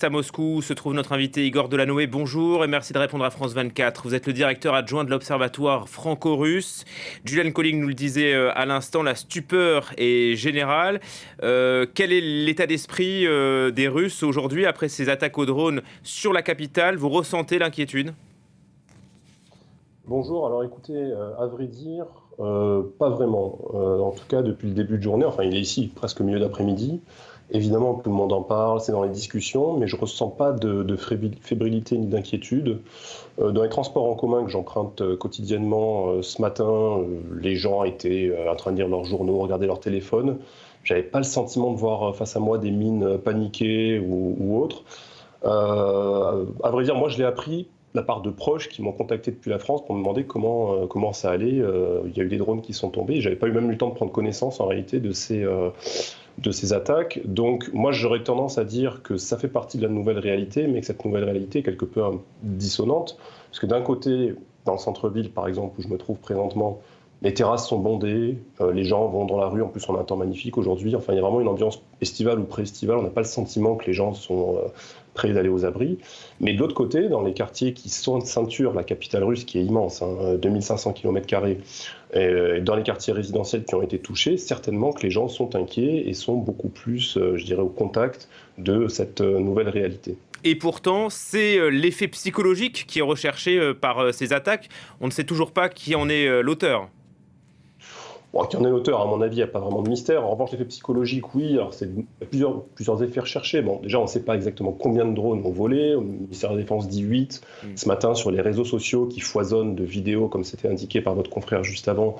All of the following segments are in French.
À Moscou se trouve notre invité Igor Delanoë. Bonjour et merci de répondre à France 24. Vous êtes le directeur adjoint de l'Observatoire franco-russe. Julian Colling nous le disait à l'instant, la stupeur est générale. Quel est l'état d'esprit des Russes aujourd'hui après ces attaques au drone sur la capitale? Vous ressentez l'inquiétude? Bonjour, alors écoutez, à vrai dire, pas vraiment. En tout cas, depuis le début de journée, enfin il est ici presque milieu d'après-midi. Évidemment, tout le monde en parle, c'est dans les discussions, mais je ne ressens pas de fébrilité ni d'inquiétude. Dans les transports en commun que j'emprunte quotidiennement, ce matin, les gens étaient en train de lire leurs journaux, regarder leur téléphone. J'avais pas le sentiment de voir face à moi des mines paniquées ou autres. À vrai dire, moi, je l'ai appris de la part de proches qui m'ont contacté depuis la France pour me demander comment ça allait. Il y a eu des drones qui sont tombés. J'avais pas eu même eu le temps de prendre connaissance en réalité de ces attaques. Donc moi, j'aurais tendance à dire que ça fait partie de la nouvelle réalité, mais que cette nouvelle réalité est quelque peu dissonante. Parce que d'un côté, dans le centre-ville, par exemple, où je me trouve présentement, les terrasses sont bondées, les gens vont dans la rue, en plus on a un temps magnifique aujourd'hui. Enfin, il y a vraiment une ambiance estivale ou pré-estivale. On n'a pas le sentiment que les gens sont prêts d'aller aux abris. Mais de l'autre côté, dans les quartiers qui sont ceinture, la capitale russe qui est immense, 2500 km², et dans les quartiers résidentiels qui ont été touchés, certainement que les gens sont inquiets et sont beaucoup plus, je dirais, au contact de cette nouvelle réalité. Et pourtant, c'est l'effet psychologique qui est recherché par ces attaques. On ne sait toujours pas qui en est l'auteur. Bon, qui en est l'auteur, à mon avis, il n'y a pas vraiment de mystère. En revanche, l'effet psychologique, oui. Alors, il y a plusieurs effets recherchés. Bon, déjà, on ne sait pas exactement combien de drones ont volé. Le ministère de la Défense dit 8. Ce matin, sur les réseaux sociaux qui foisonnent de vidéos, comme c'était indiqué par votre confrère juste avant,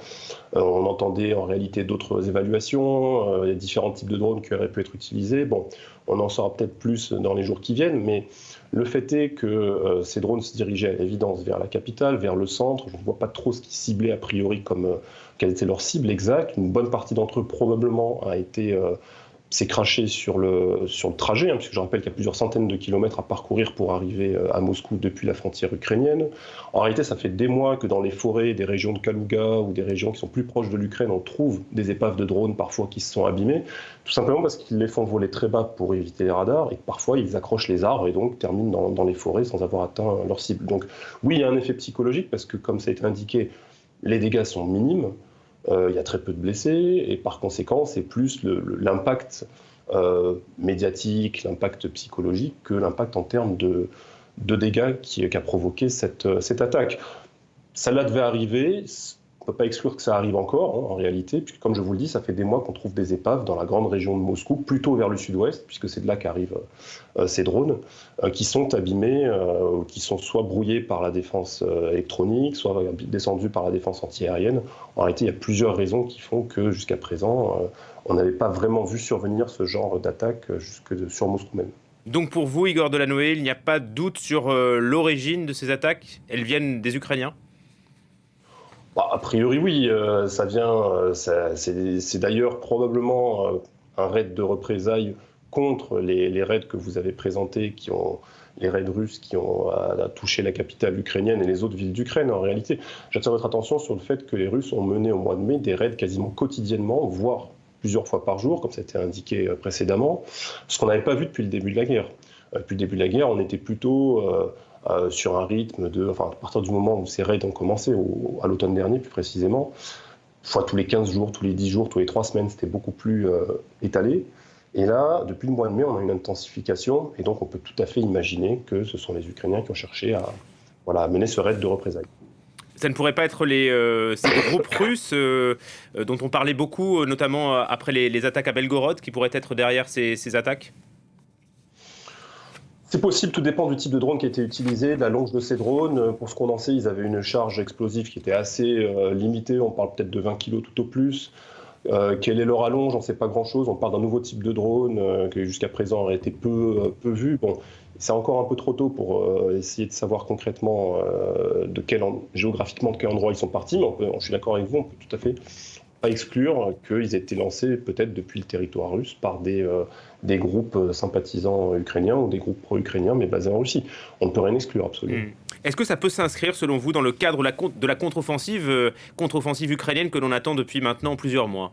on entendait en réalité d'autres évaluations. Il y a différents types de drones qui auraient pu être utilisés. Bon, on en saura peut-être plus dans les jours qui viennent, mais le fait est que ces drones se dirigeaient à l'évidence vers la capitale, vers le centre. Je ne vois pas trop ce qui ciblait a priori comme quelle était leur cible exacte. Une bonne partie d'entre eux probablement s'est craché sur le trajet, puisque je rappelle qu'il y a plusieurs centaines de kilomètres à parcourir pour arriver à Moscou depuis la frontière ukrainienne. En réalité, ça fait des mois que dans les forêts des régions de Kalouga ou des régions qui sont plus proches de l'Ukraine, on trouve des épaves de drones parfois qui se sont abîmées, tout simplement parce qu'ils les font voler très bas pour éviter les radars et que parfois ils accrochent les arbres et donc terminent dans les forêts sans avoir atteint leur cible. Donc oui, il y a un effet psychologique parce que, comme ça a été indiqué, les dégâts sont minimes. Il y a très peu de blessés et par conséquent, c'est plus l'impact médiatique, l'impact psychologique que l'impact en termes de dégâts qu'a provoqué cette attaque. Celle-là devait arriver. On ne peut pas exclure que ça arrive encore, en réalité, puisque comme je vous le dis, ça fait des mois qu'on trouve des épaves dans la grande région de Moscou, plutôt vers le sud-ouest, puisque c'est de là qu'arrivent ces drones, qui sont abîmés, qui sont soit brouillés par la défense électronique, soit descendus par la défense antiaérienne. En réalité, il y a plusieurs raisons qui font que jusqu'à présent, on n'avait pas vraiment vu survenir ce genre d'attaque jusque sur Moscou même. Donc pour vous, Igor Delanoë, il n'y a pas de doute sur l'origine de ces attaques? Elles viennent des Ukrainiens? Bah, a priori, oui. C'est d'ailleurs probablement un raid de représailles contre les raids que vous avez présentés, les raids russes qui ont touché la capitale ukrainienne et les autres villes d'Ukraine. En réalité, j'attire votre attention sur le fait que les Russes ont mené au mois de mai des raids quasiment quotidiennement, voire plusieurs fois par jour, comme ça a été indiqué précédemment, ce qu'on n'avait pas vu depuis le début de la guerre. Depuis le début de la guerre, on était plutôt sur un rythme à partir du moment où ces raids ont commencé, à l'automne dernier plus précisément, fois tous les 15 jours, tous les 10 jours, tous les 3 semaines, c'était beaucoup plus étalé. Et là, depuis le mois de mai, on a une intensification, et donc on peut tout à fait imaginer que ce sont les Ukrainiens qui ont cherché à mener ce raid de représailles. Ça ne pourrait pas être ces groupes russes dont on parlait beaucoup, notamment après les attaques à Belgorod, qui pourraient être derrière ces attaques? C'est possible, tout dépend du type de drone qui a été utilisé, de la longe de ces drones. Pour ce qu'on en sait, ils avaient une charge explosive qui était assez limitée, on parle peut-être de 20 kg tout au plus. Quelle est leur allonge? On ne sait pas grand-chose. On parle d'un nouveau type de drone qui jusqu'à présent aurait été peu vu. Bon, c'est encore un peu trop tôt pour essayer de savoir concrètement géographiquement de quel endroit ils sont partis, mais je suis d'accord avec vous, on peut tout à fait pas exclure qu'ils aient été lancés peut-être depuis le territoire russe par des groupes sympathisants ukrainiens ou des groupes pro-ukrainiens mais basés en Russie. On ne peut rien exclure absolument. Est-ce que ça peut s'inscrire, selon vous, dans le cadre de la contre-offensive ukrainienne que l'on attend depuis maintenant plusieurs mois?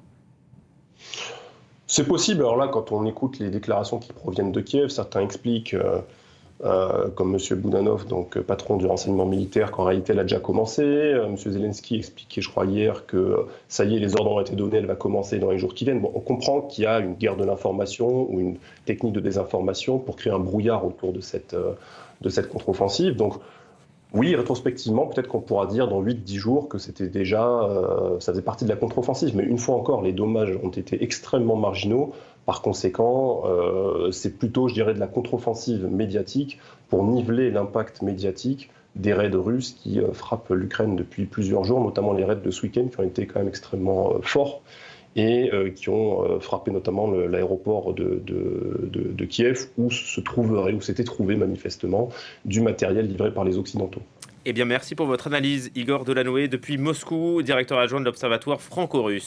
C'est possible. Alors là, quand on écoute les déclarations qui proviennent de Kiev, certains expliquent, comme M. Boudanov, donc patron du renseignement militaire, qu'en réalité elle a déjà commencé. M. Zelensky expliquait, je crois, hier que ça y est, les ordres ont été donnés, elle va commencer dans les jours qui viennent. Bon, on comprend qu'il y a une guerre de l'information ou une technique de désinformation pour créer un brouillard autour de cette contre-offensive. Donc, oui, rétrospectivement, peut-être qu'on pourra dire dans 8-10 jours que c'était déjà, ça faisait partie de la contre-offensive. Mais une fois encore, les dommages ont été extrêmement marginaux. Par conséquent, c'est plutôt, je dirais, de la contre-offensive médiatique pour niveler l'impact médiatique des raids russes qui frappent l'Ukraine depuis plusieurs jours, notamment les raids de ce week-end qui ont été quand même extrêmement forts et qui ont frappé notamment l'aéroport de Kiev où s'était trouvé manifestement du matériel livré par les Occidentaux. Eh bien, merci pour votre analyse, Igor Delanoë, depuis Moscou, directeur adjoint de l'Observatoire franco-russe.